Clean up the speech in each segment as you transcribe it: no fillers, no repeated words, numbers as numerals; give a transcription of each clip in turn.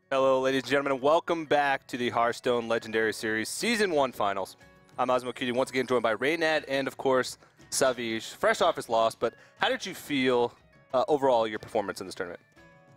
Hello, ladies and gentlemen, and welcome back to the Hearthstone Legendary Series Season 1 Finals. I'm Osmo once again joined by Raynad and, of course, Savij, fresh off his loss, but how did you feel overall your performance in this tournament?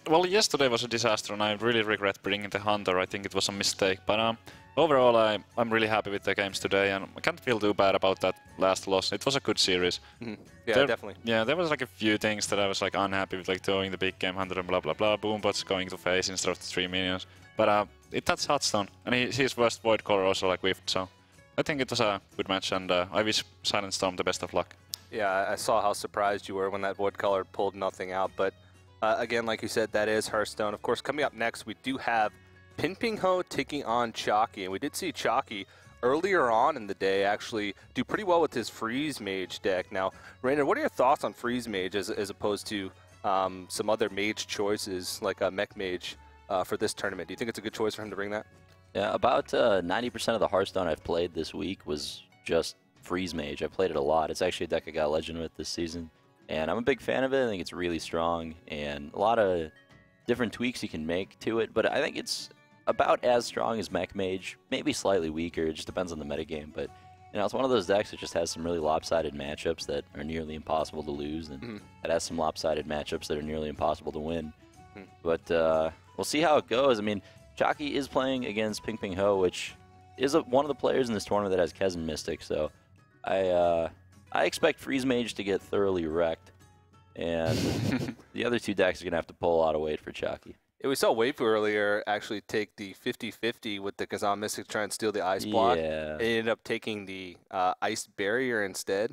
Well, yesterday was a disaster, and I really regret bringing the Hunter. I think it was a mistake, but overall I'm really happy with the games today, and I can't feel too bad about that last loss. It was a good series. Mm-hmm. Yeah, definitely. Yeah, there was like a few things that I was like unhappy with, like throwing the big game Hunter and blah blah blah, Boombot's going to face instead of the 3 minions. But that's Hearthstone, and his worst Void Color also like whiffed, so I think it was a good match, and I wish Silent Storm the best of luck. Yeah, I saw how surprised you were when that Void Color pulled nothing out, but again, like you said, that is Hearthstone. Of course, coming up next, we do have Pinpingho taking on Chakki, and we did see Chakki earlier on in the day actually do pretty well with his Freeze Mage deck. Now, Rainer, what are your thoughts on Freeze Mage as opposed to some other mage choices like a Mech Mage for this tournament? Do you think it's a good choice for him to bring that? Yeah, about 90% of the Hearthstone I've played this week was just Freeze Mage. I played it a lot. It's actually a deck I got Legend with this season, and I'm a big fan of it. I think it's really strong, and a lot of different tweaks you can make to it, but I think it's about as strong as Mech Mage, maybe slightly weaker. It just depends on the metagame, but you know, it's one of those decks that just has some really lopsided matchups that are nearly impossible to lose, and it has some lopsided matchups that are nearly impossible to win. But we'll see how it goes. I mean, Chakki is playing against Pinpingho, which is one of the players in this tournament that has Kezan Mystic, so I expect Freeze Mage to get thoroughly wrecked, and the other two decks are going to have to pull a lot of weight for Chakki. Yeah, we saw Waifu earlier actually take the 50-50 with the Kezan Mystic try and steal the Ice Block. Yeah. It ended up taking the Ice Barrier instead,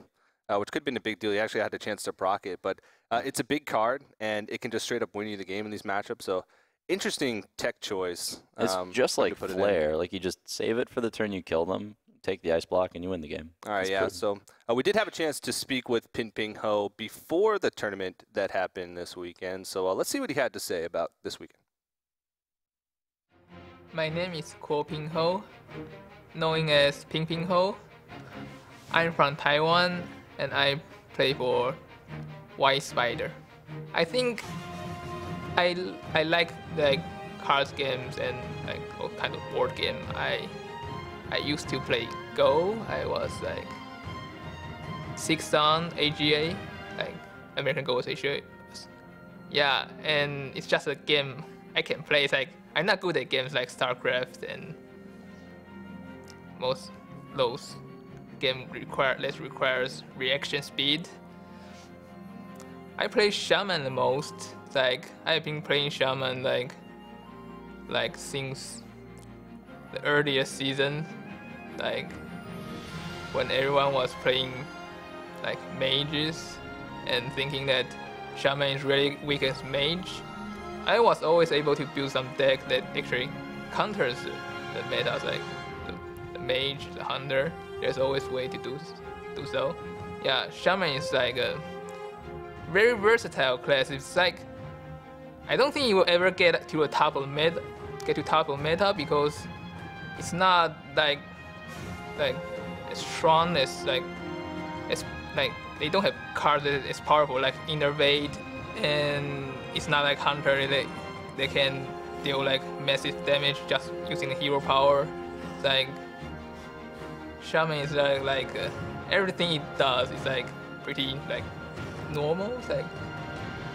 which could have been a big deal. He actually had a chance to proc it, but it's a big card, and it can just straight up win you the game in these matchups. So, interesting tech choice. It's just like Flare. Like, you just save it for the turn you kill them, take the Ice Block, and you win the game. All right, yeah. So, we did have a chance to speak with Pinpingho before the tournament that happened this weekend. So, let's see what he had to say about this weekend. My name is Pinpingho, known as Pinpingho. I'm from Taiwan, and I play for White Spider. I think I like cards games and like all kind of board game. I used to play Go. I was like 6th on AGA, like American Go was AGA. Yeah, and it's just a game I can play. It's like I'm not good at games like StarCraft, and most those games requires reaction speed. I play Shaman the most. Like I've been playing Shaman like since the earliest season, like when everyone was playing like mages and thinking that Shaman is really weak as mage. I was always able to build some deck that actually counters the metas, like the mage, the hunter. There's always a way to do so. Yeah, Shaman is like a very versatile class. It's like I don't think you will ever get to the top of meta, because it's not like as strong as like they don't have cards that is powerful like Innervate, and it's not like Hunter. They can deal like massive damage just using the hero power. It's like Shaman is like everything it does is like pretty like normal. It's like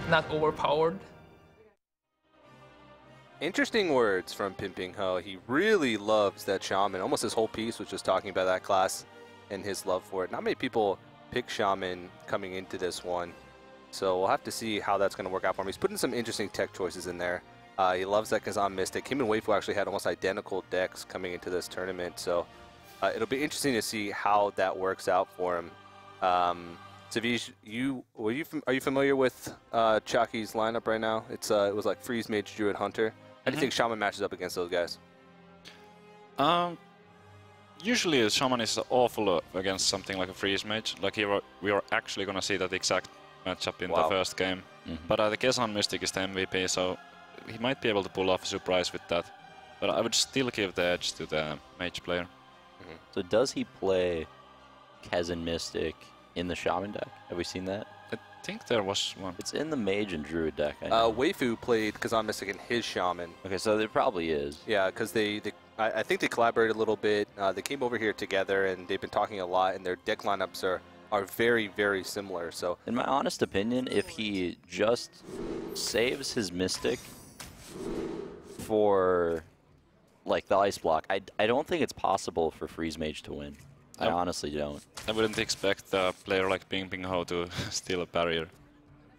not overpowered. Interesting words from Pinpingho. He really loves that Shaman. Almost his whole piece was just talking about that class and his love for it. Not many people pick Shaman coming into this one, so we'll have to see how that's going to work out for him. He's putting some interesting tech choices in there. He loves that Kezan Mystic. Him and Waifu actually had almost identical decks coming into this tournament, so it'll be interesting to see how that works out for him. Savij, are you familiar with Chakki's lineup right now? It was like Freeze Mage, Druid, Hunter. How do you think Shaman matches up against those guys? Usually Shaman is awful against something like a Freeze Mage. Like we are actually gonna see that exact matchup in the first game. But the Kezan Mystic is the MVP, so he might be able to pull off a surprise with that. But I would still give the edge to the Mage player. So does he play Kezan Mystic in the Shaman deck? Have we seen that? think there was one. It's in the Mage and Druid deck. I know. Weifu played Kazan Mystic in his Shaman. Okay, so there probably is. Yeah, because I think they collaborated a little bit. They came over here together, and they've been talking a lot, and their deck lineups are very, very similar. So, in my honest opinion, if he just saves his Mystic for like the Ice Block, I don't think it's possible for Freeze Mage to win. I honestly don't. I wouldn't expect a player like Pinpingho to steal a barrier.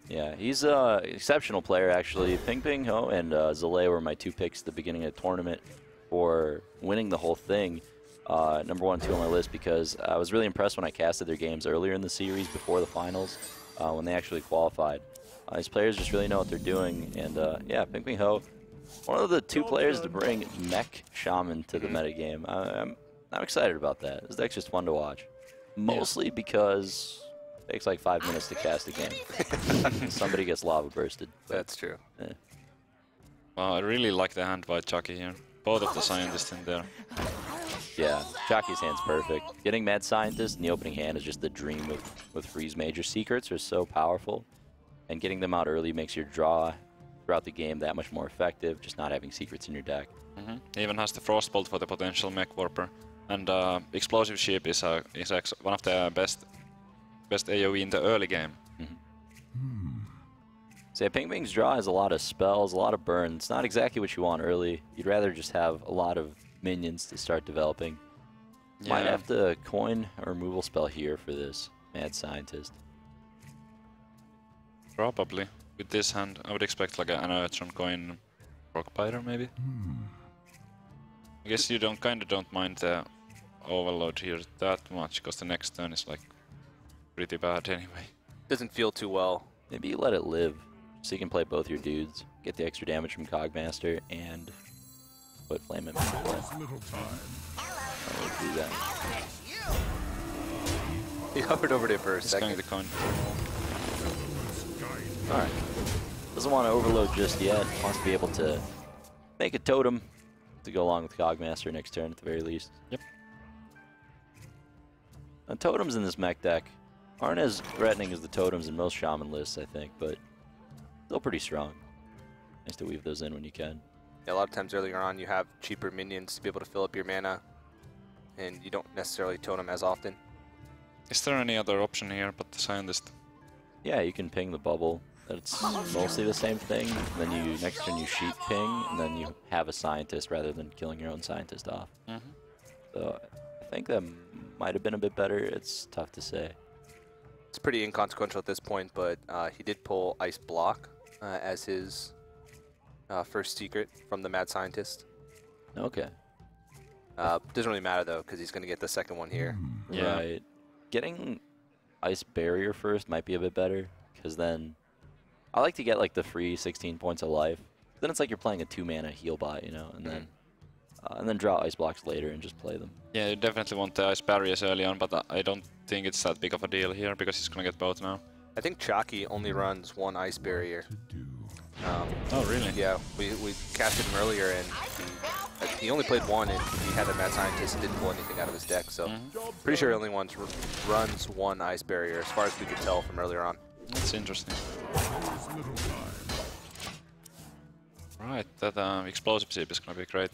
Yeah, he's an exceptional player, actually. Pinpingho and Zale were my 2 picks at the beginning of the tournament for winning the whole thing. Number 1 and 2 on my list, because I was really impressed when I casted their games earlier in the series before the finals, when they actually qualified. These players just really know what they're doing, and yeah, Pinpingho, one of the 2 players to bring Mech Shaman to the metagame. I'm excited about that. This deck's just fun to watch. Mostly because it takes like 5 minutes to cast a game. Somebody gets lava bursted. that's true. Yeah. Well, I really like the hand by Chakki here. Both of the scientists in there. Yeah, Chakki's hand's perfect. Getting Mad Scientist in the opening hand is just the dream with Freeze Mage. Your secrets are so powerful, and getting them out early makes your draw throughout the game that much more effective, just not having secrets in your deck. He even has the Frostbolt for the potential Mech Warper. And Explosive Ship is one of the best AoE in the early game. So yeah, Ping-Ping's draw has a lot of spells, a lot of burn. It's not exactly what you want early. You'd rather just have a lot of minions to start developing. Yeah. Might have to coin a removal spell here for this Mad Scientist. Probably. With this hand, I would expect like an Electron coin Rockbiter maybe. I guess you kinda don't mind the overload here that much, because the next turn is like pretty bad anyway. Doesn't feel too well. Maybe you let it live, so you can play both your dudes, get the extra damage from Cogmaster, and put Flame in play. I'll do that. He hovered over there for a He's second. going the coin. Alright. Doesn't want to overload just yet. Wants to be able to make a totem to go along with Cogmaster next turn at the very least. Yep. Now, totems in this mech deck aren't as threatening as the totems in most Shaman lists, I think, but still pretty strong. Nice to weave those in when you can. Yeah, a lot of times earlier on, you have cheaper minions to be able to fill up your mana, and you don't necessarily totem as often. Is there any other option here but the Scientist? Yeah, you can ping the bubble. That's mostly the same thing. Then you next turn you sheet ping, and then you have a scientist rather than killing your own scientist off. So I think that might have been a bit better. It's tough to say. It's pretty inconsequential at this point, but he did pull Ice Block as his first secret from the Mad Scientist. Okay. Doesn't really matter though, because he's going to get the second one here. Yeah. Right. Getting Ice Barrier first might be a bit better, because then I like to get like the free 16 points of life. Then it's like you're playing a 2-mana heal bot, you know, and then draw Ice Blocks later and just play them. Yeah, you definitely want the Ice Barriers early on, but I don't think it's that big of a deal here, because he's gonna get both now. I think Chakki only runs 1 Ice Barrier. Oh, really? Yeah, we casted him earlier, and he only played 1, and he had a Mad Scientist and didn't pull anything out of his deck, so pretty sure he only runs 1 Ice Barrier, as far as we could tell from earlier on. That's interesting. Right, that Explosive Ship is gonna be great.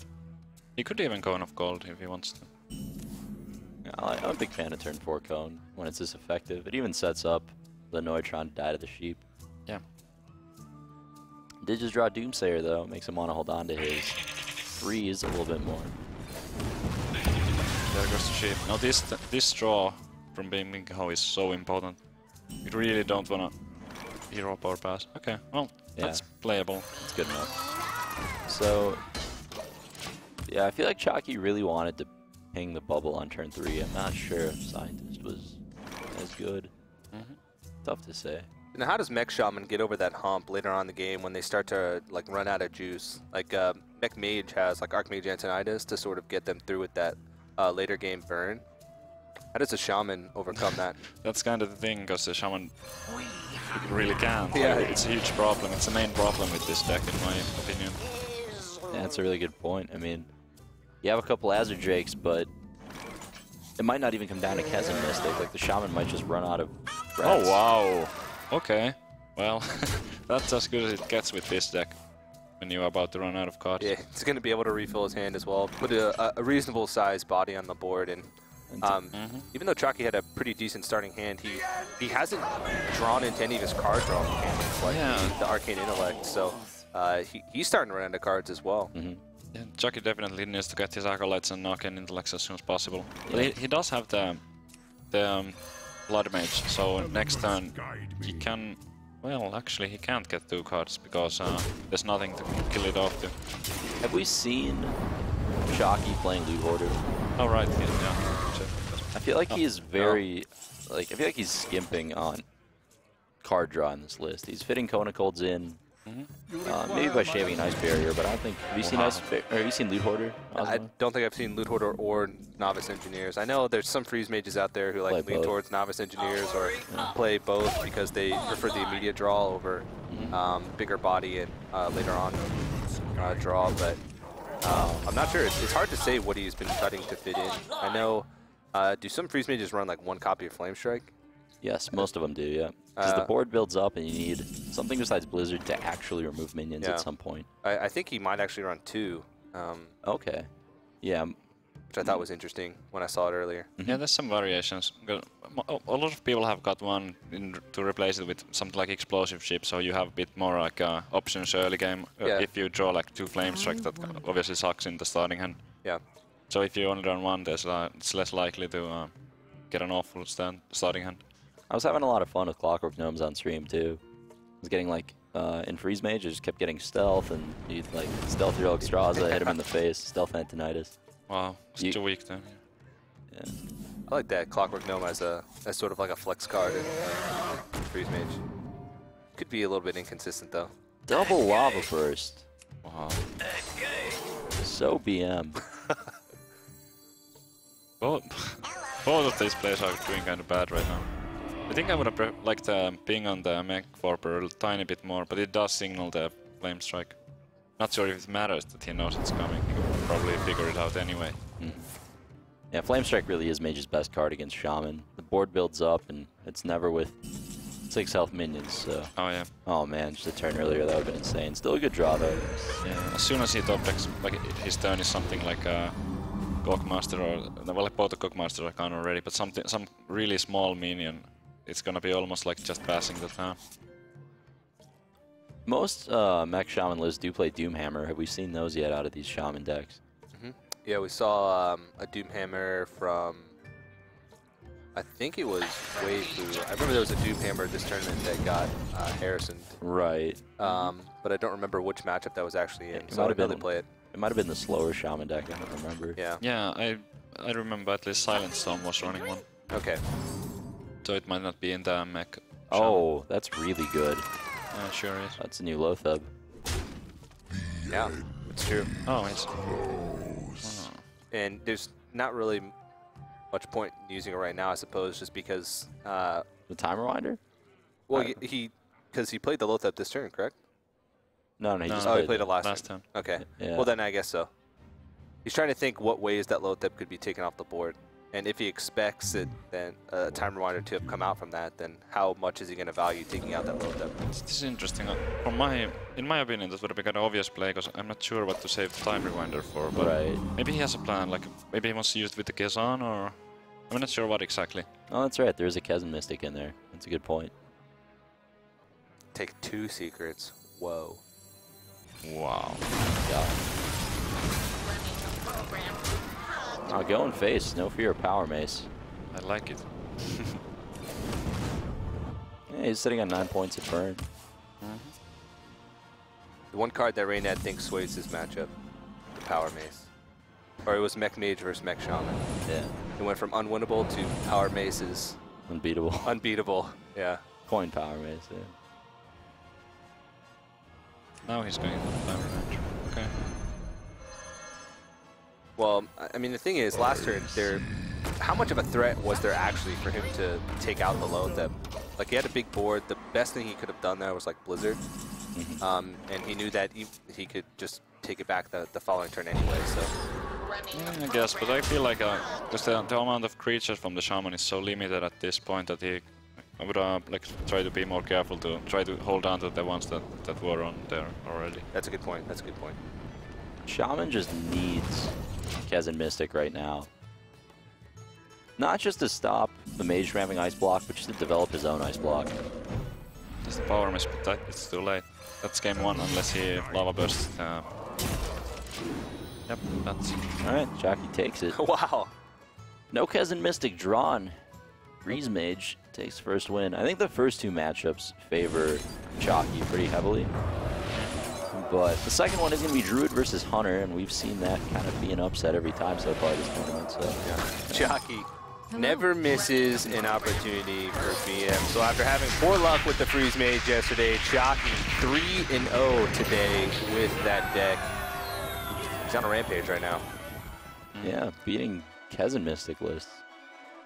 He could even Cone of Gold if he wants to. Yeah, I'm a big fan of turn 4 Cone when it's this effective. It even sets up the Neutron to die to the sheep. Yeah. Did just draw Doomsayer though, makes him want to hold on to his freeze a little bit more. There goes the sheep. Now this draw from Pinpingho is so important. You really don't wanna hero power pass. Okay, well, Yeah. that's playable. It's good enough. So, yeah, I feel like Chakki really wanted to ping the bubble on turn 3. I'm not sure if Scientist was as good. Tough to say. Now, how does Mech Shaman get over that hump later on in the game when they start to like run out of juice? Like Mech Mage has like Archmage Antonidas to sort of get them through with that later game burn. How does a Shaman overcome that? That's kind of the thing, because the Shaman really can't. Yeah. It's a huge problem. It's the main problem with this deck, in my opinion. Yeah, that's a really good point. I mean, you have a couple Azure Drakes, but it might not even come down to Chasm Mystic. Like, the Shaman might just run out of threats. Oh, wow. Okay, well, that's as good as it gets with this deck when you're about to run out of cards. Yeah, he's going to be able to refill his hand as well. Put a reasonable sized body on the board, and even though Chakki had a pretty decent starting hand, he hasn't drawn into any of his card draw mechanics like the Arcane Intellect, so he's starting to run out of cards as well. Yeah, Chakki definitely needs to get his Acolytes and Arcane Intellects as soon as possible. But he does have the Blood Mage, so next turn he can... Well, actually he can't get 2 cards because there's nothing to kill it off to. Have we seen Chakki playing Loot Hoarder? Oh right, yeah. I feel like he's very... I feel like he's skimping on card draw in this list. He's fitting Kona Colds in, maybe by shaving an Ice Barrier, but I don't think... Have you seen Loot Hoarder? I don't think I've seen Loot Hoarder or Novice Engineers. I know there's some Freeze Mages out there who like lean towards Novice Engineers or play both because they prefer the immediate draw over bigger body and later on draw, but I'm not sure. It's hard to say what he's been cutting to fit in. I know, do some Freeze Mages run like 1 copy of Flame Strike? Yes, most of them do, yeah. Because the board builds up and you need something besides Blizzard to actually remove minions at some point. I think he might actually run 2. Okay. Yeah. Which I thought was interesting when I saw it earlier. Yeah, there's some variations. A lot of people have got one to replace it with something like Explosive Ship, so you have a bit more like options early game. If you draw like 2 Flame Strike, that obviously sucks in the starting hand. Yeah. So if you only run 1, it's less likely to get an awful starting hand. I was having a lot of fun with Clockwork Gnomes on stream too. I was getting like, in Freeze Mage, I just kept getting stealth, and you'd like stealth your Extraza, hit him in the face, stealth Antonitis. Wow, it's too weak then. Yeah. I like that Clockwork Gnome as sort of like a flex card in Freeze Mage. Could be a little bit inconsistent though. Double Lava Burst. Wow. So BM. Both of these players are doing kind of bad right now. I think I would have liked the ping on the Mech Warper a tiny bit more, but it does signal the Flame Strike. Not sure if it matters that he knows it's coming. He could probably figure it out anyway. Yeah, Flame Strike really is Mage's best card against Shaman. The board builds up, and it's never with 6 health minions, so... Oh yeah. Oh man, just a turn earlier, that would have been insane. Still a good draw though. Yeah, as soon as he top decks, like his turn is something like a Gogmaster or... Well, both the Gogmasters are gone already, but some really small minion. It's gonna be almost like just passing the turn. Most mech Shaman lists do play Doomhammer. Have we seen those yet out of these Shaman decks? Yeah, we saw a Doomhammer from... I think it was Waifu. I remember there was a Doomhammer this tournament that got Harrisoned. Right. But I don't remember which matchup that was actually in, so I didn't really play it. It might have been the slower Shaman deck, I don't remember. Yeah. Yeah, I remember at least Silent Storm was running one. Okay. So it might not be in the mech. Oh, that's really good. Yeah, sure is. That's a new Lotheb. Yeah, it's true. Oh, it's... And there's not really much point in using it right now, I suppose, just because... the Time Rewinder? Well, because he played the Lotheb this turn, correct? No, he just played it last turn. Okay. Yeah. Well, then I guess so. He's trying to think what ways that Lotheb could be taken off the board. And if he expects it, then a Time Rewinder to have come out from that, then how much is he going to value taking out that Lotheb? This is interesting. In my opinion, this would be an obvious play, because I'm not sure what to save the Time Rewinder for. But maybe he has a plan, like maybe he wants to use it with the Kezan, or... I'm not sure what exactly. Oh, that's right. There's a Kezan Mystic in there. That's a good point. Take 2 secrets. Whoa. Wow. Yeah. I'll go in face. No fear of Power Mace. I like it. Yeah, he's sitting on 9 points of burn. The one card that Raynad thinks sways this matchup, the Power Mace. Or it was Mech Mage versus Mech Shaman. Yeah. It went from unwinnable to Power Maces. Unbeatable. Unbeatable, yeah. Coin Power Mace, yeah. Now he's going for the Time Rewinder. Okay. Well, I mean, the thing is, last turn, how much of a threat was there actually for him to take out the Lotheb? Like, he had a big board. The best thing he could have done there was, like, Blizzard. And he knew that he could just take it back the following turn anyway, so... Yeah, I guess, but I feel like because the amount of creatures from the Shaman is so limited at this point that he I would like try to be more careful to try to hold on to the ones that were on there already. That's a good point. That's a good point. Shaman just needs Kez and Mystic right now. Not just to stop the mage ramming ice block, but just to develop his own ice block. Just the power miss, but it's too late. That's game 1 unless he lava bursts. Yep, that's... Alright, Chakki takes it. Wow. No Kez and Mystic drawn. Freeze Mage takes first win. I think the first 2 matchups favor Chakki pretty heavily. But the second one is going to be Druid versus Hunter, and we've seen that kind of be an upset every time so far this tournament. So yeah. Chakki never misses an opportunity for BM. So after having poor luck with the Freeze Mage yesterday, Chakki 3-0 today with that deck. He's on a rampage right now. Yeah, beating Kez and Mystic lists.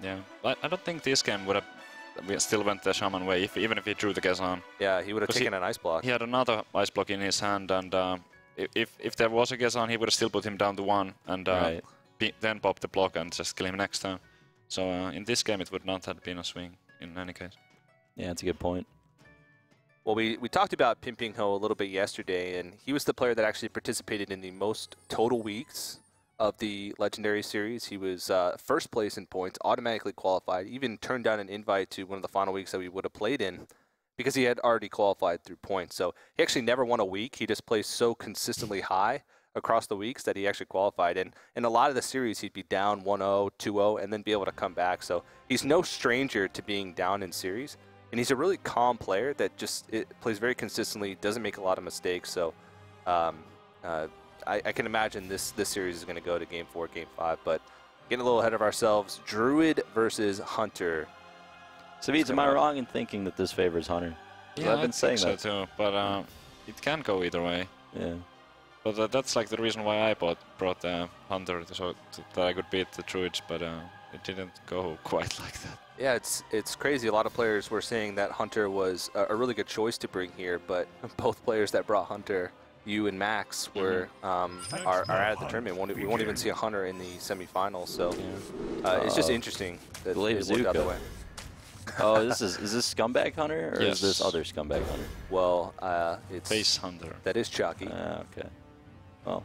Yeah, but I don't think this game would have still went the Shaman way, even if he drew the Kezan. Yeah, he would have taken an ice block. He had another ice block in his hand, and if there was a Kezan, he would have still put him down to 1, and then pop the block and just kill him next time. So in this game, it would not have been a swing in any case. Yeah, that's a good point. Well, we talked about Pinpingho a little bit yesterday, and he was the player that actually participated in the most total weeks of the Legendary Series. He was first place in points, automatically qualified, even turned down an invite to one of the final weeks that we would have played in because he had already qualified through points. So he actually never won a week. He just plays so consistently high across the weeks that he actually qualified. And in a lot of the series, he'd be down 1-0, 2-0, and then be able to come back. So he's no stranger to being down in series. And he's a really calm player that just plays very consistently, doesn't make a lot of mistakes. So I can imagine this series is going to go to Game 4, Game 5. But getting a little ahead of ourselves, Druid versus Hunter. Sabitz, am I wrong in thinking that this favors Hunter? Yeah, I've been saying so too, but it can go either way. Yeah. But that's like the reason why I brought Hunter, so that I could beat the Druids, but it didn't go quite like that. Yeah, it's crazy. A lot of players were saying that Hunter was a really good choice to bring here, but both players that brought Hunter, you and Max, were are out of the tournament. We won't even see a Hunter in the semifinals. So it's just interesting that it worked out that way. Oh, is this Scumbag Hunter or yes. is this other Scumbag Hunter? Well, it's Face Hunter. That is Chakki. Okay. Well,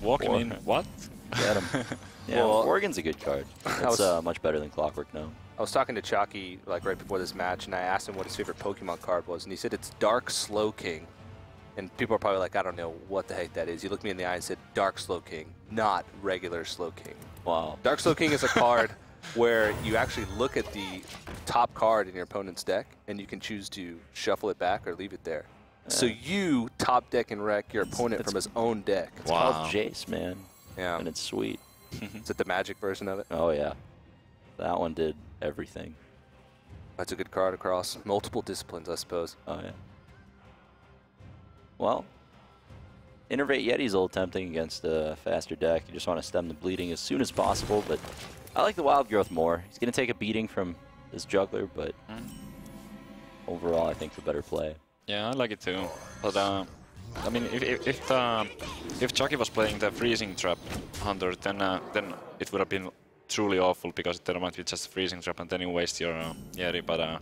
walking in what? Get him. Yeah, well, Oregon's a good card. It's much better than Clockwork now. I was talking to Chakki like right before this match, and I asked him what his favorite Pokemon card was, and he said it's Dark Slowking. And people are probably like, I don't know what the heck that is. He looked me in the eye and said, Dark Slowking, not regular Slowking. Wow. Dark Slowking is a card where you actually look at the top card in your opponent's deck, and you can choose to shuffle it back or leave it there. Yeah. So you top deck and wreck your opponent from his own deck. It's called Jace, man. Yeah. And it's sweet. Is it the Magic version of it? Oh, yeah. That one did everything. That's a good card across multiple disciplines, I suppose. Oh, yeah. Well, Innervate Yeti's a little tempting against a faster deck. You just want to stem the bleeding as soon as possible, but I like the Wild Growth more. He's going to take a beating from this juggler, but overall, I think the better play. Yeah, I like it too. But I mean, if Chakki was playing the freezing trap Hunter, then it would have been truly awful because there might be just a freezing trap and then you waste your Yeti. But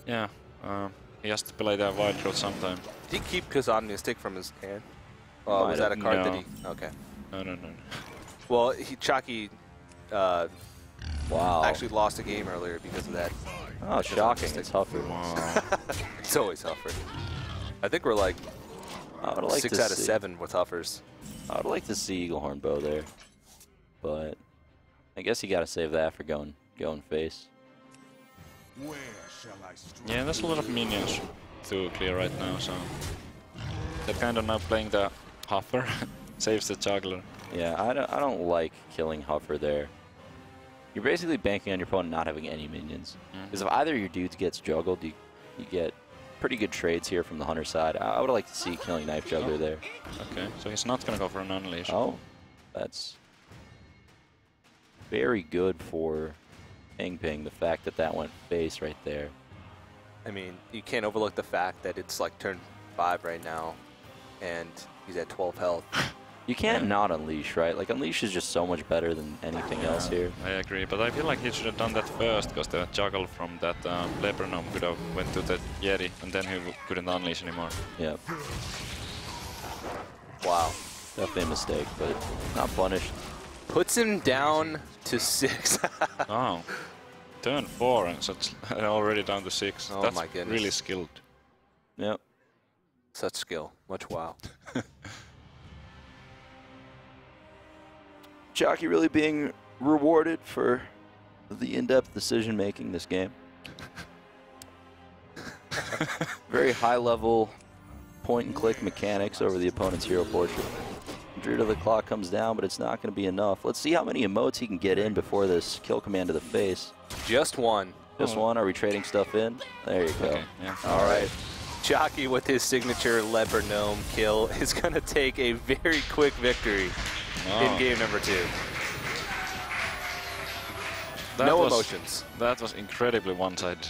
yeah, he has to play the Wild Growth sometime. Did he keep Kazan Mystic from his hand? Was that a card that he? Okay. No. Well, Chakki wow. actually lost a game earlier because of that. Oh, shocking. It's Huffer. Wow. It's always Huffer. I think we're like 6 out of 7 with Huffers. I would like to see Eaglehorn Bow there, but I guess you got to save that for going face. Yeah, there's a lot of minions to clear right now, so they're kind of now playing the Huffer, saves the juggler. Yeah, I don't like killing Huffer there. You're basically banking on your opponent not having any minions. Because if either of your dudes gets juggled, you get pretty good trades here from the Hunter side. I would like to see killing Knife Juggler there. Okay, so he's not going to go for an Unleash. Oh, that's very good for Ping, the fact that that went face right there. I mean, you can't overlook the fact that it's like turn 5 right now, and he's at 12 health. You can't not Unleash, right? Like, Unleash is just so much better than anything else here. I agree, but I feel like he should have done that first, because the juggle from that Leper Gnome could have went to the Yeti, and then he couldn't Unleash anymore. Yeah. Wow. Definitely a mistake, but not punished. Puts him down to 6. Oh. Turn 4, and so it's already down to 6. Oh That's my goodness. really skilled. Yep. Such skill. Much wow. Chakki really being rewarded for the in-depth decision-making this game. Very high-level point-and-click mechanics over the opponent's hero portrait. Druid of the Clock comes down, but it's not going to be enough. Let's see how many emotes he can get in before this kill command to the face. Just one. Just one? Are we trading stuff in? There you go. Okay, yeah. All right. Chakki with his signature Leper Gnome kill is going to take a very quick victory in game number 2. No emotions. That was incredibly one-sided.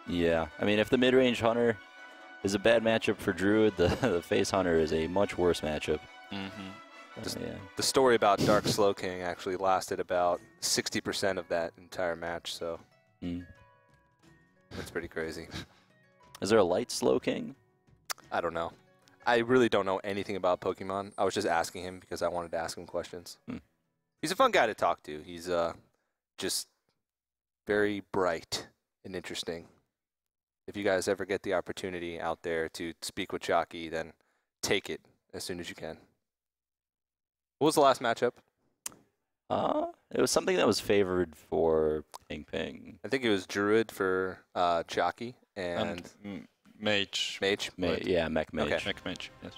Yeah. I mean, if the mid-range Hunter is a bad matchup for Druid, the face Hunter is a much worse matchup. Mm-hmm. The story about Dark Slowking actually lasted about 60% of that entire match, so that's pretty crazy. Is there a light Slowking? I don't know. I really don't know anything about Pokemon. I was just asking him because I wanted to ask him questions. He's a fun guy to talk to. He's just very bright and interesting. If you guys ever get the opportunity out there to speak with Chakki, then take it as soon as you can. What was the last matchup? It was something that was favored for Ping. I think it was Druid for Chakki and Mage. Mage. Yeah, Mech Mage. Okay. Mech Mage, yes.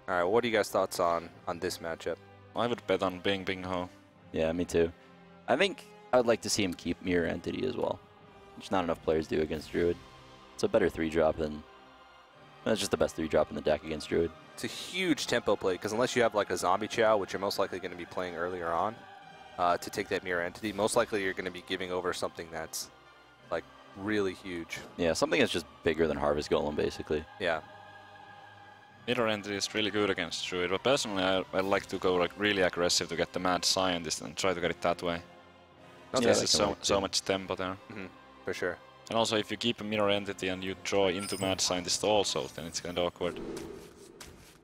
All right, what are you guys' thoughts on this matchup? I would bet on Pinpingho. Yeah, me too. I think I would like to see him keep Mirror Entity as well, which not enough players do against Druid. It's a better 3-drop than... That's just the best 3-drop in the deck against Druid. It's a huge tempo play, because unless you have like a Zombie Chow, which you're most likely going to be playing earlier on, to take that Mirror Entity, most likely you're going to be giving over something that's like really huge. Yeah, something that's just bigger than Harvest Golem, basically. Yeah. Mirror Entity is really good against Druid, but personally I like to go like really aggressive to get the Mad Scientist and try to get it that way. This is so much tempo there. For sure. And also if you keep a Mirror Entity and you draw into Mad Scientist also, then it's kind of awkward.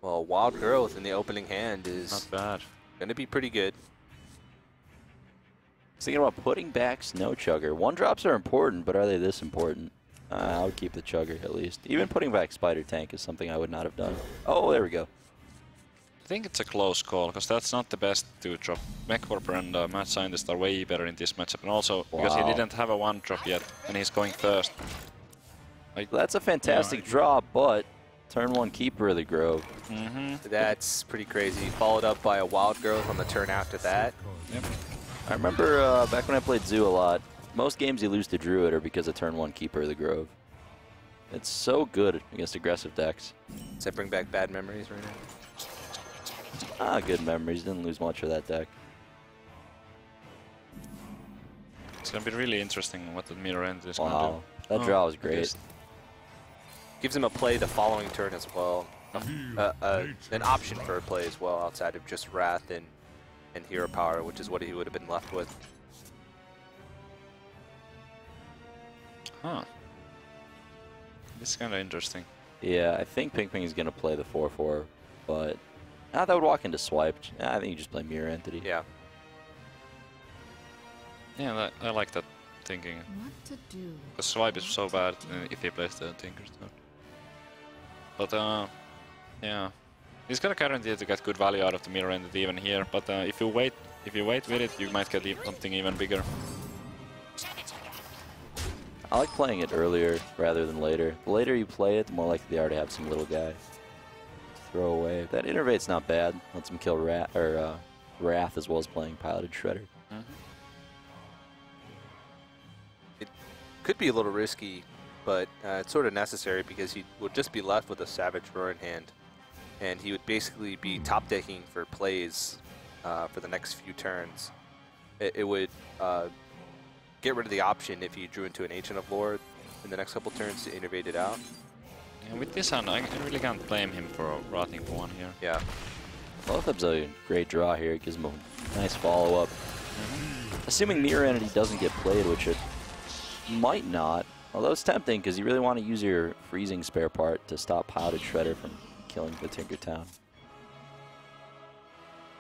Well, Wild Growth in the opening hand is not bad. Going to be pretty good. Thinking about putting back Snow Chugger. 1-drops are important, but are they this important? I would keep the Chugger at least. Even putting back Spider Tank is something I would not have done. Oh, there we go. I think it's a close call, because that's not the best 2-drop. Mechwarper and Mad Scientist are way better in this matchup, and also because he didn't have a 1-drop yet, and he's going first. That's a fantastic draw, but turn 1 Keeper of the Grove. That's pretty crazy. Followed up by a Wild Growth on the turn after that. Yep. I remember back when I played Zoo a lot, most games you lose to Druid are because of turn 1 Keeper of the Grove. It's so good against aggressive decks. Does that bring back bad memories right now? Good memories. Didn't lose much of that deck. It's going to be really interesting what the Mirror Entity is going to do. Wow, that draw was great. Gives him a play the following turn as well. An option for a play as well outside of just Wrath and Hero Power, which is what he would have been left with. Huh. This is kind of interesting. Yeah, I think Pinping is going to play the 4/4, but that would walk into Swipe. I think you just play Mirror Entity. Yeah. Yeah, I like that thinking. What to do? The Swipe is so bad if he plays the Tinkerstone. But yeah, he's gonna guarantee to get good value out of the Mirror Entity even here. But if you wait with it, you might get something even bigger. I like playing it earlier rather than later. The later you play it, the more likely they are to have some little guy to throw away. That Innervate's not bad. Lets him kill Wrath as well as playing Piloted Shredder. It could be a little risky, but it's sort of necessary because he would just be left with a Savage Roar in hand. And he would basically be top decking for plays for the next few turns. It would get rid of the option if you drew into an Ancient of Lord in the next couple turns to innervate it out. Yeah, with this hand, I really can't blame him for rotting for 1 here. Yeah. Lotheb's a great draw here. It gives him a nice follow-up. Assuming Mirror Entity doesn't get played, which it might not. Although it's tempting, because you really want to use your freezing spare part to stop Piloted Shredder from killing the Tinkertown.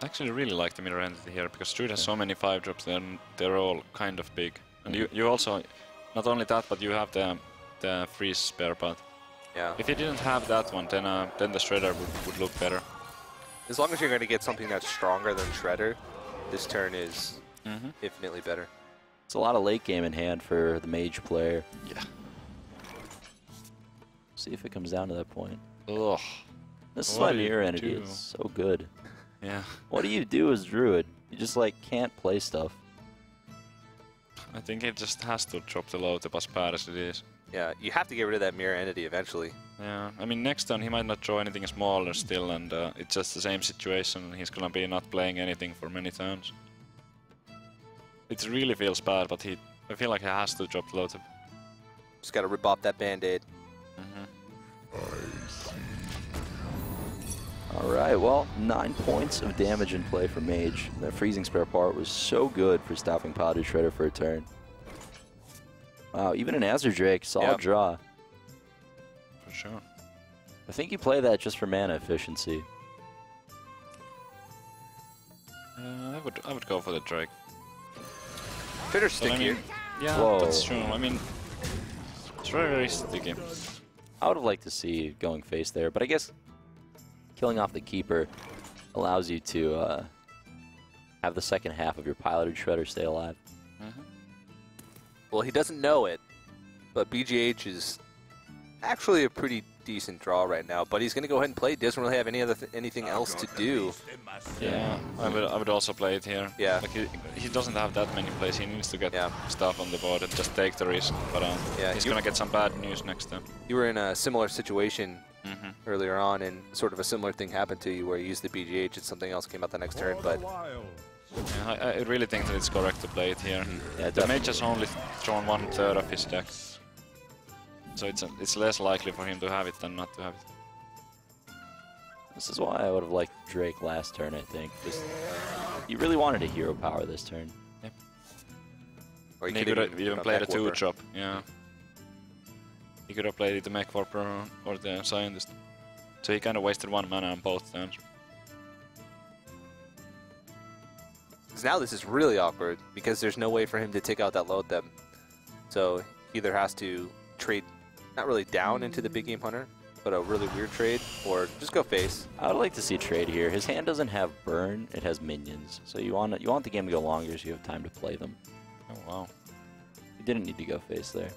I actually really like the Mirror Entity here, because Druid has so many 5-drops, they're all kind of big. And you also, not only that, but you have the freeze spare part. Yeah. If you didn't have that one, then the Shredder would look better. As long as you're going to get something that's stronger than Shredder, this turn is infinitely better. It's a lot of late game in hand for the Mage player. Yeah. See if it comes down to that point. Ugh. This is why Mirror Entity is so good. Yeah. What do you do as Druid? You just like can't play stuff. I think it just has to drop the Lotheb as bad as it is. Yeah, you have to get rid of that Mirror Entity eventually. Yeah, I mean, next turn he might not draw anything smaller still, and it's just the same situation. He's gonna be not playing anything for many turns. It really feels bad, but I feel like he has to drop the Lotheb. Just gotta rip off that Band-Aid. Alright, well, 9 points of damage in play for Mage. That freezing spare part was so good for stopping Piloted Shredder for a turn. Wow, even an Azure Drake, solid draw. For sure. I think you play that just for mana efficiency. I would go for the Drake. Shredder's sticky. I mean, yeah, Whoa. that's true. I mean, it's very sticky. I would have liked to see you going face there, but I guess killing off the Keeper allows you to have the second half of your Piloted Shredder stay alive. Well, he doesn't know it, but BGH is actually a pretty decent draw right now. But he's going to go ahead and play. He doesn't really have anything else to do. Yeah, I would also play it here. Yeah. Like he doesn't have that many plays. He needs to get stuff on the board and just take the risk. But he's going to get some bad news next time. You were in a similar situation earlier on, and sort of a similar thing happened to you where you used the BGH and something else came out the next turn. But yeah, I really think that it's correct to play it here. Yeah, the Mage has only drawn 1/3 of his deck. So it's less likely for him to have it than not to have it. This is why I would have liked Drake last turn, I think. Just, you really wanted a hero power this turn. Yep. Or he could have even played a 2-drop. Yeah. He could have played the Mech Warper or the Scientist. So he kind of wasted 1 mana on both turns. now this is really awkward because there's no way for him to take out that Lotheb. So he either has to trade, not really down into the big game hunter, but a really weird trade, or just go face. I would like to see a trade here. His hand doesn't have burn; it has minions. So you want the game to go longer, so you have time to play them. Oh wow! You didn't need to go face there.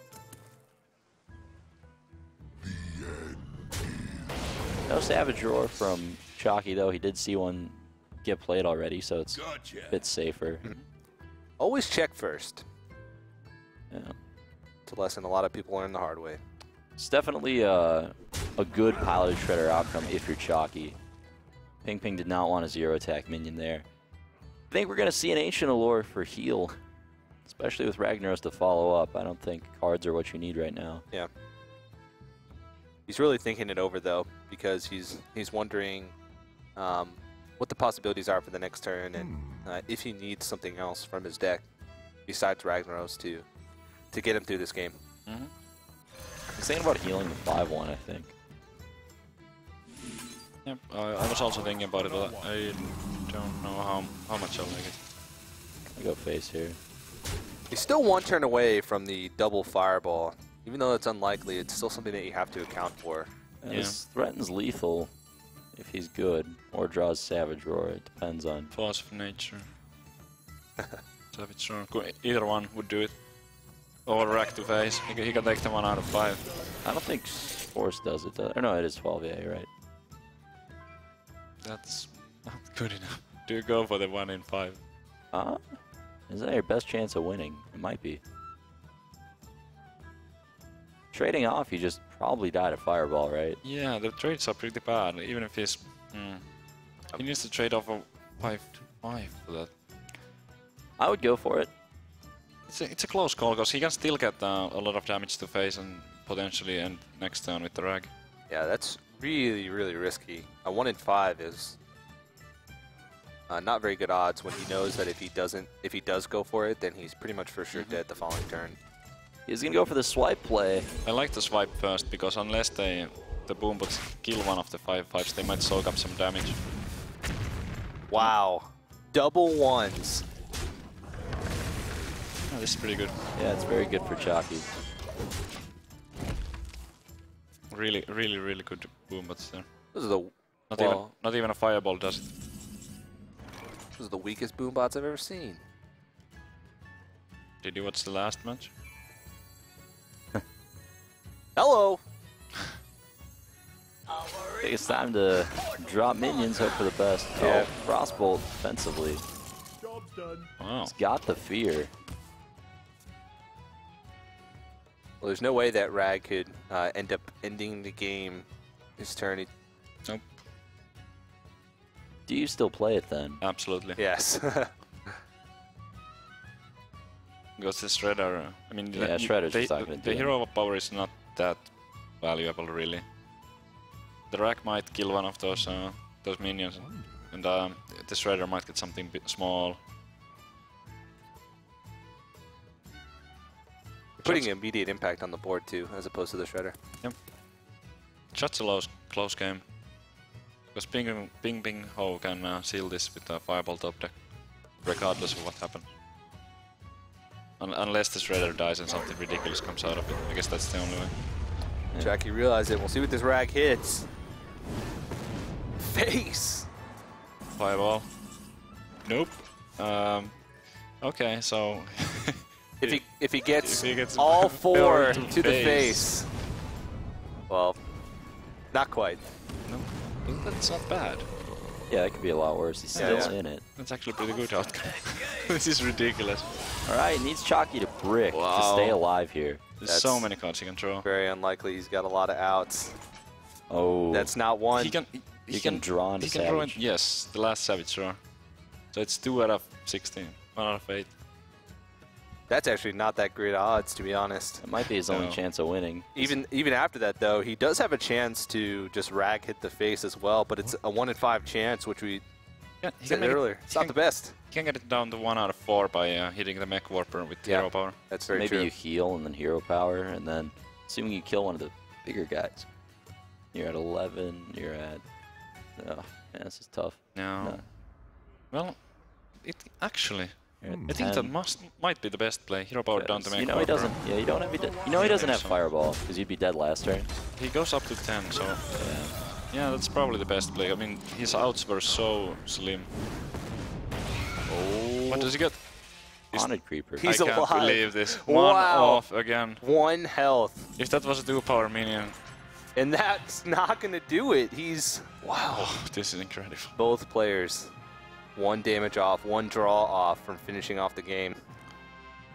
No Savage Roar from Chakki though. He did see one get played already, so it's a bit safer. Always check first. Yeah. It's a lesson a lot of people learn the hard way. It's definitely a good Piloted Shredder outcome if you're Chakki. Ping did not want a 0-attack minion there. I think we're going to see an Ancient Allure for heal, especially with Ragnaros to follow up. I don't think cards are what you need right now. Yeah. He's really thinking it over, though, because he's wondering what the possibilities are for the next turn, and if he needs something else from his deck besides Ragnaros to get him through this game. Mm-hmm. He's thinking about healing the 5-1, I think. Yep, I was also thinking about it. I don't know how much I like it. I go face here. He's still one turn away from the double fireball. Even though it's unlikely, it's still something that you have to account for. Yeah. This threatens lethal if he's good, or draws Savage Roar. It depends on. Force of Nature. Savage Roar. Either one would do it. Or Rack to face. He can take the 1 out of 5. I don't think Force does it. Or no, it is 12. Yeah, you're right. That's not good enough. Do you go for the 1 in 5? Is that your best chance of winning? It might be. Trading off, you just probably died a Fireball, right? Yeah, the trades are pretty bad. Even if he's... He needs to trade off a 5/5 for that. I would go for it. It's a close call, because he can still get a lot of damage to face and potentially end next turn with the Rag. Yeah, that's really, really risky. A 1 in 5 is not very good odds when he knows that if he does go for it, then he's pretty much for sure dead the following turn. He's going to go for the swipe play. I like the swipe first because unless the boombots kill one of the 5/5s, they might soak up some damage. Wow. Double ones. Oh, this is pretty good. Yeah, it's very good for Chakki. Really, really, really good boombots there. This is the Not even a fireball does it. This is the weakest boombots I've ever seen. Did you watch the last match? Hello. I think it's time to drop minions, hope for the best. Yeah. Oh, Frostbolt defensively. Job's done. Wow. He's got the fear. Well, there's no way that Rag could end up ending the game his turn. Nope. Do you still play it then? Absolutely. Yes. Because the Shredder, I mean, Yeah, Shredder's just not gonna do the hero power is not that valuable, really. The Rack might kill one of those minions, and the Shredder might get something bit small. Putting immediate impact on the board too, as opposed to the Shredder. Yep. Such a close game. Because Pinpingho can seal this with a Fireball top deck, regardless of what happens. Unless the Shredder dies and something ridiculous comes out of it. I guess that's the only way. Yeah. Chakki realized it. We'll see what this Rag hits. Face! Fireball. Nope. Okay, so... If he gets gets all four to to the face. Well, not quite. No, that's not bad. Yeah, that could be a lot worse. He's still Yeah. in it. That's actually a pretty good outcome. This is ridiculous. All right, needs Chakki to brick to Wow. stay alive here. There's so many cards he can draw. Very unlikely. He's got a lot of outs. Oh, That's not one. he can draw into he can draw Savage. yes, the last Savage draw. So it's 2 out of 16. 1 out of 8. That's actually not that great odds, to be honest. It might be his only No. chance of winning. Even after that, though, he does have a chance to just Rag hit the face as well, but it's a 1 in 5 chance, which we Yeah, he said can make it- earlier. It's not the best. He can get it down to 1 out of 4 by hitting the Mech Warper with Yeah. hero power. That's very Maybe true. you heal and then hero power, and then assuming you kill one of the bigger guys. You're at 11. You're at. Oh, yeah, this is tough. No. No. Well, it actually. You're at I think that 10. might be the best play. Hero power down to Mech You know he Warper. doesn't. Yeah, you don't have. You know he doesn't have So. fireball because you'd be dead last turn. He goes up to 10, so Yeah. yeah, that's probably the best play. I mean, his outs were so slim. Oh. What does he get? Haunted creeper. He's I can't alive. believe this. Wow. 1 off again. 1 health. If that was a 2-power minion, And that's not going to do it. He's... Wow. oh, this is incredible. Both players. 1 damage off, 1 draw off from finishing off the game.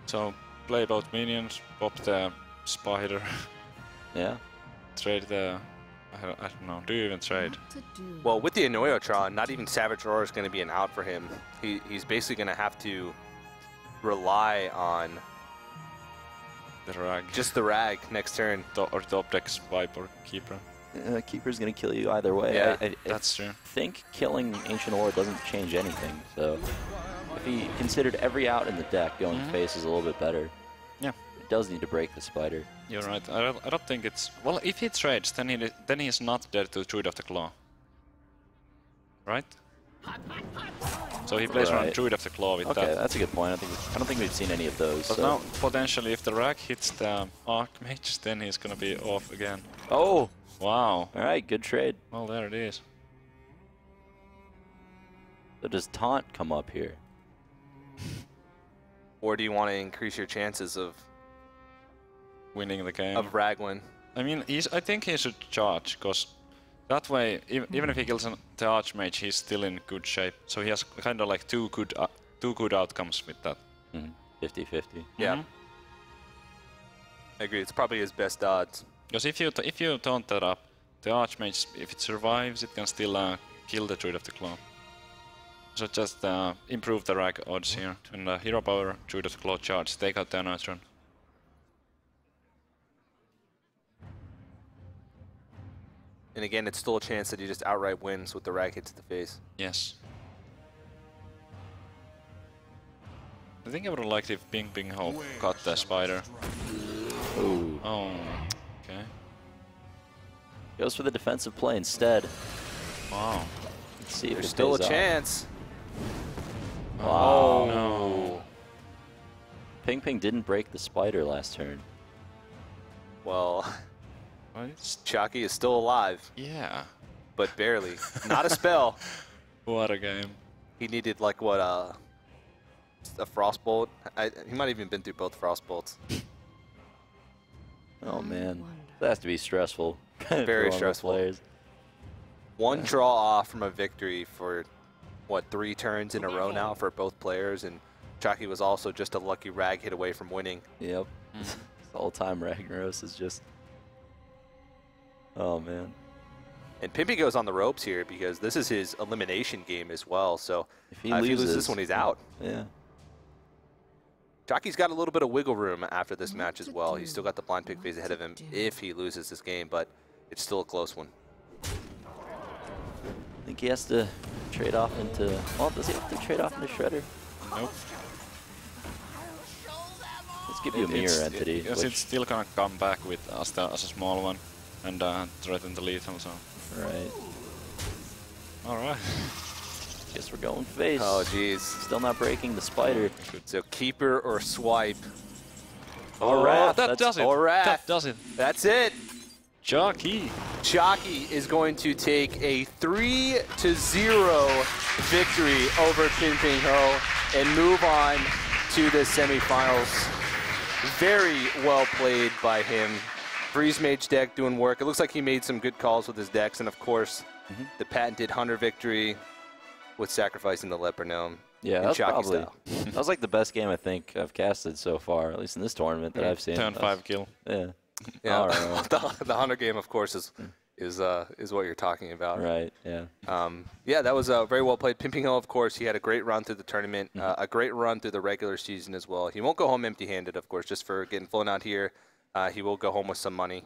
So play both minions, pop the spider, Yeah. trade the. I don't know. Do you even trade? Well, with the Annoyotron, not even Savage Roar is going to be an out for him. He's basically going to have to rely on The Rag. just the Rag next turn. Or top deck Swipe or Keeper. Keeper's gonna kill you either way. Yeah, I That's true. think killing Ancient Ore doesn't change anything. So if he considered every out in the deck, going face is a little bit better. Yeah. It does need to break the spider. You're right. I don't think it's. Well, if he trades, then he is not dead to Druid of the Claw. Right? So he plays around Right. Druid of the Claw with Okay, that. that's a good point. I don't think we've seen any of those. But so. now, potentially, if the Rag hits the Archmage, then he's gonna be off again. Oh, Wow. all right, good trade. Well, there it is. So does Taunt come up here? Or do you want to increase your chances of Winning the game. Ragwin? I mean, I think he should charge, because that way, even if he kills the Archmage, he's still in good shape. So he has kind of like two good outcomes with that. 50-50. Yeah. Mhm. I agree. It's probably his best odds. Because if you taunt that up, the Archmage, if it survives, it can still kill the Druid of the Claw. So just improve the Rag odds here. And Hero Power, Druid of the Claw charge, take out the Neutron. And again, it's still a chance that he just outright wins with the Rag hit to the face. Yes. I think I would have liked if Pinpingho got the spider. Ooh. Oh, okay. Goes for the defensive play instead. Wow. Let's see if There's it still a pays off. chance. Wow. No. Ping didn't break the spider last turn. Well, What? Chakki is still alive, Yeah. but barely. Not a spell. What a game. He needed like what a frostbolt. He might have even been through both frostbolts. Oh man, that has to be stressful. Very for stressful. Players. One draw off from a victory for what 3 turns in a row now for both players, and Chakki was also just a lucky rag hit away from winning. Yep. The all-time Ragnaros is just. Oh man. And Pinpingho's on the ropes here because this is his elimination game as well. So If he if he loses loses this one, he's out. Yeah. Chakki's got a little bit of wiggle room after this match as well. He's still got the blind pick phase ahead of him if he loses this game, but it's still a close one. I think he has to trade off into. Well, does he have to trade off into Shredder? Nope. Let's give you a mirror entity. Because it's still gonna come back with as a small one and threaten the lethal, so. Right. Alright. Guess we're going face. Oh, geez. Still not breaking the spider. So keeper or swipe. Or Wrath. That does it. Or Wrath. That does it. That's it. Chakki. Chakki is going to take a 3-0 victory over Pinpingho and move on to the semifinals. Very well played by him. Freeze Mage deck doing work. It looks like he made some good calls with his decks, and of course, the patented Hunter victory with sacrificing the Leper Gnome. Yeah, in that's Chakki probably. style. That was like the best game I think I've casted so far, at least in this tournament that I've seen. Turn 5 kill. Yeah. Yeah, All right. the Hunter game, of course, is what you're talking about. Right. Yeah. Yeah, that was very well played. Pinpingho, of course, he had a great run through the tournament, a great run through the regular season as well. He won't go home empty-handed, of course, just for getting flown out here. He will go home with some money.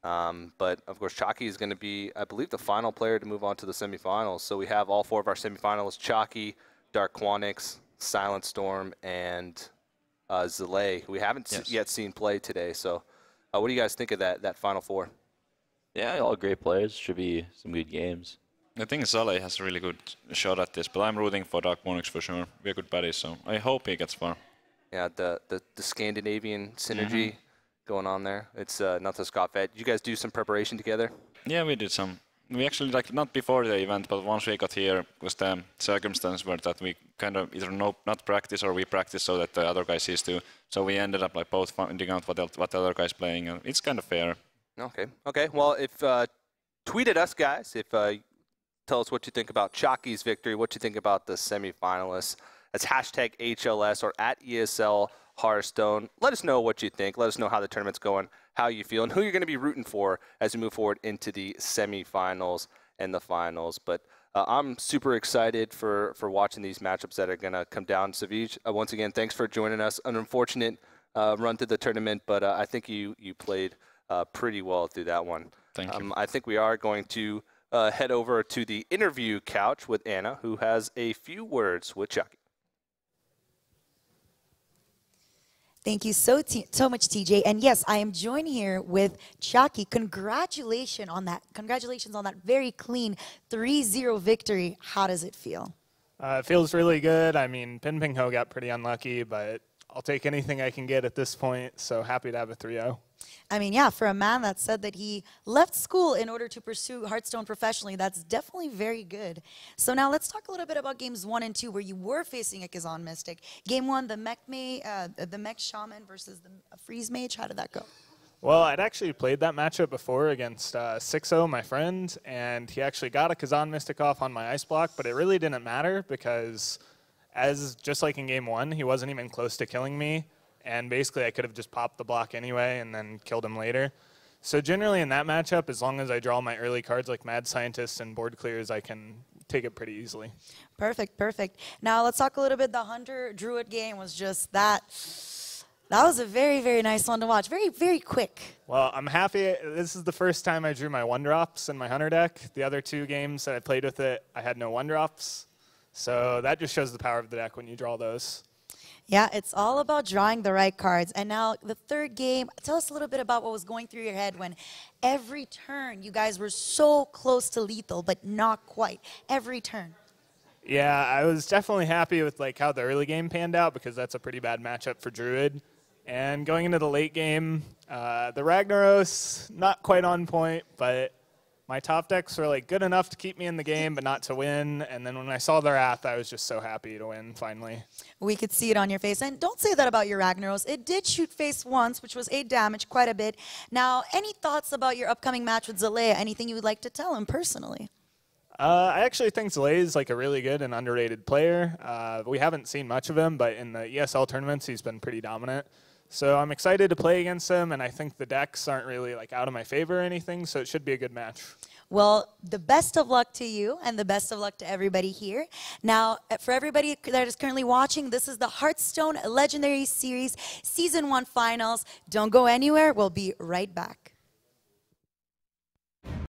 But, of course, Chakki is going to be, I believe, the final player to move on to the semifinals. So we have all 4 of our semifinalists, Chakki, Dark Quanix, Silent Storm, and Zalay, who we haven't yet seen play today. So what do you guys think of that final 4? Yeah, all great players. Should be some good games. I think Zalay has a really good shot at this, but I'm rooting for Dark Monix for sure. We're good buddies, so I hope he gets far. Yeah, the Scandinavian synergy going on there. It's not the Scott Vet. Did you guys do some preparation together? Yeah, we did some. We actually, like, not before the event, but once we got here, was the circumstance were that we kind of either not practice or we practice so that the other guy sees too. So we ended up like both finding out what the other guy's playing, and it's kind of fair. Okay. Well, if tweet at us, guys. If tell us what you think about Chakki's victory, what you think about the semifinalists. That's hashtag HLS or at ESL Hearthstone. Let us know what you think. Let us know how the tournament's going, how you feel, and who you're going to be rooting for as we move forward into the semifinals and the finals. But I'm super excited for watching these matchups that are going to come down. Savij, once again, thanks for joining us. An unfortunate run through the tournament, but I think you played pretty well through that one. Thank you. I think we are going to head over to the interview couch with Anna, who has a few words with Chakki. Thank you so much, TJ. And yes, I am joined here with Chakki. Congratulations on that. Congratulations on that very clean 3-0 victory. How does it feel? It feels really good. I mean, Pinpingho got pretty unlucky, but I'll take anything I can get at this point. So happy to have a 3-0. I mean, yeah, for a man that said that he left school in order to pursue Hearthstone professionally, that's definitely very good. So now let's talk a little bit about games 1 and 2, where you were facing a Kazan Mystic. Game 1, the Mech Shaman versus the Freeze Mage. How did that go? Well, I'd actually played that matchup before against 6-0, my friend, and he actually got a Kazan Mystic off on my ice block, but it really didn't matter because, just like in game 1, he wasn't even close to killing me. And basically, I could have just popped the block anyway and then killed him later. So generally in that matchup, as long as I draw my early cards like Mad Scientist and board clears, I can take it pretty easily. Perfect, perfect. Now let's talk a little bit. The Hunter Druid game was just that. That was a very, very nice one to watch. Very, very quick. Well, I'm happy. This is the first time I drew my 1-drops in my Hunter deck. The other 2 games that I played with it, I had no 1-drops. So that just shows the power of the deck when you draw those. Yeah, it's all about drawing the right cards. And now the third game, tell us a little bit about what was going through your head when every turn you guys were so close to lethal, but not quite. Every turn. Yeah, I was definitely happy with like how the early game panned out because that's a pretty bad matchup for Druid. And going into the late game, the Ragnaros, not quite on point, but my top decks were like good enough to keep me in the game, but not to win. And then when I saw the Wrath, I was just so happy to win finally. We could see it on your face. And don't say that about your Ragnaros. It did shoot face once, which was 8 damage, quite a bit. Now, any thoughts about your upcoming match with Zalea? Anything you would like to tell him personally? I actually think Zalea is like a really good and underrated player. We haven't seen much of him, but in the ESL tournaments, he's been pretty dominant. So I'm excited to play against him, and I think the decks aren't really like out of my favor or anything, so it should be a good match. Well, the best of luck to you and the best of luck to everybody here. Now, for everybody that is currently watching, this is the Hearthstone Legendary Series Season 1 Finals. Don't go anywhere. We'll be right back.